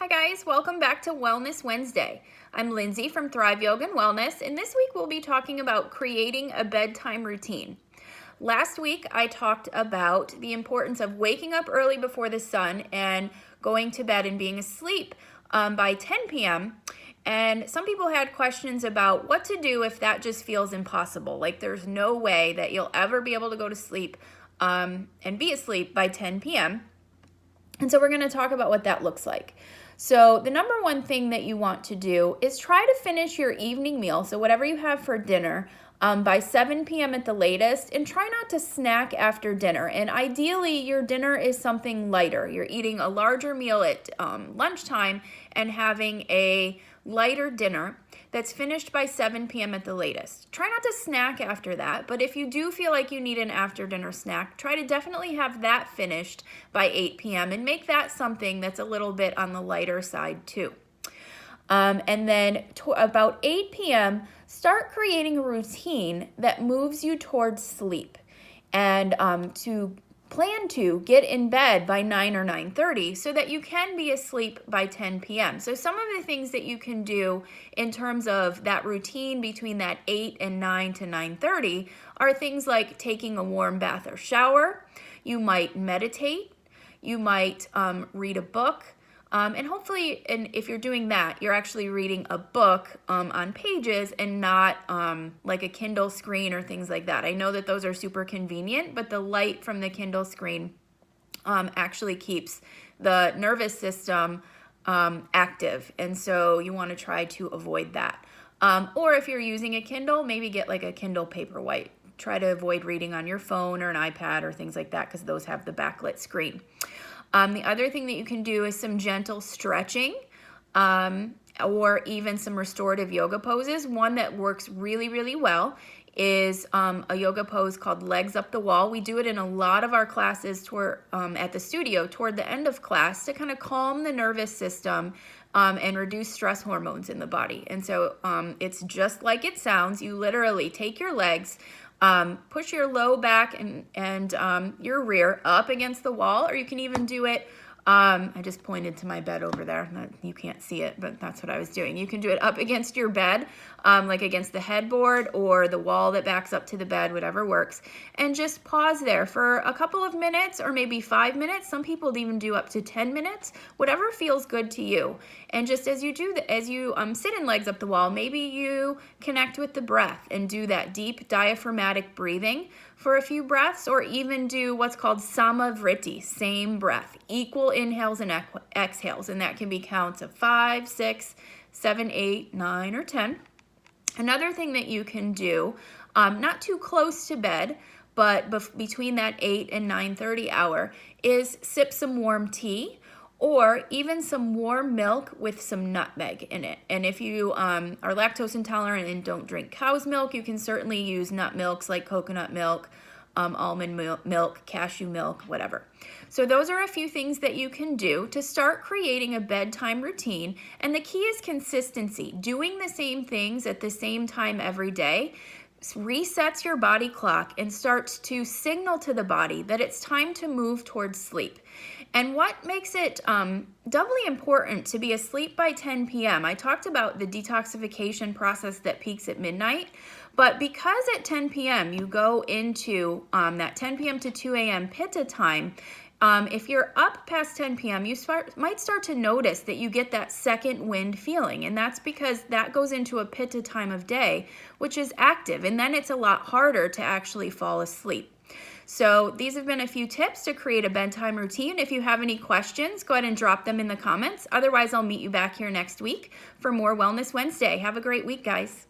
Hi guys, welcome back to Wellness Wednesday. I'm Lindsay from Thrive Yoga and Wellness, and this week we'll be talking about creating a bedtime routine. Last week I talked about the importance of waking up early before the sun and going to bed and being asleep by 10 p.m. And some people had questions about what to do if that just feels impossible. Like there's no way that you'll ever be able to go to sleep and be asleep by 10 p.m. And so we're going to talk about what that looks like. So the number one thing that you want to do is try to finish your evening meal, so whatever you have for dinner, by 7 p.m. at the latest, and try not to snack after dinner. And ideally, your dinner is something lighter. You're eating a larger meal at lunchtime and having a lighter dinner that's finished by 7 p.m. at the latest. Try not to snack after that, but if you do feel like you need an after dinner snack, try to definitely have that finished by 8 p.m. and make that something that's a little bit on the lighter side too. And then about 8 p.m., start creating a routine that moves you towards sleep, and to plan to get in bed by 9 or 9:30 so that you can be asleep by 10 p.m. So some of the things that you can do in terms of that routine between that 8 and 9 to 9:30 are things like taking a warm bath or shower. You might meditate. You might read a book. And hopefully, and if you're doing that, you're actually reading a book on pages and not like a Kindle screen or things like that. I know that those are super convenient, but the light from the Kindle screen actually keeps the nervous system active. And so you want to try to avoid that. Or if you're using a Kindle, maybe get like a Kindle Paperwhite. Try to avoid reading on your phone or an iPad or things like that because those have the backlit screen. The other thing that you can do is some gentle stretching or even some restorative yoga poses. One that works really, really well is a yoga pose called Legs Up the Wall. We do it in a lot of our classes at the studio toward the end of class to kind of calm the nervous system and reduce stress hormones in the body. And so it's just like it sounds. You literally take your legs, push your low back and your rear up against the wall, or you can even do it. I just pointed to my bed over there. You can't see it, but that's what I was doing. You can do it up against your bed, like against the headboard or the wall that backs up to the bed, whatever works. And just pause there for a couple of minutes or maybe 5 minutes. Some people even do up to 10 minutes, whatever feels good to you. And just as you do that, as you sit in Legs Up the Wall, maybe you connect with the breath and do that deep diaphragmatic breathing for a few breaths, or even do what's called samavriti, same breath, equal inhales and exhales, and that can be counts of 5, 6, 7, 8, 9, or 10. Another thing that you can do, not too close to bed, but between that 8 and 9:30 hour, is sip some warm tea or even some warm milk with some nutmeg in it. And if you are lactose intolerant and don't drink cow's milk, you can certainly use nut milks like coconut milk, almond milk, cashew milk, whatever. So those are a few things that you can do to start creating a bedtime routine. And the key is consistency. Doing the same things at the same time every day resets your body clock and starts to signal to the body that it's time to move towards sleep. And what makes it doubly important to be asleep by 10 p.m., I talked about the detoxification process that peaks at midnight, but because at 10 p.m. you go into that 10 p.m. to 2 a.m. pitta time, if you're up past 10 p.m., you might start to notice that you get that second wind feeling, and that's because that goes into a pitta time of day, which is active, and then it's a lot harder to actually fall asleep. So these have been a few tips to create a bedtime routine. If you have any questions, go ahead and drop them in the comments. Otherwise, I'll meet you back here next week for more Wellness Wednesday. Have a great week, guys.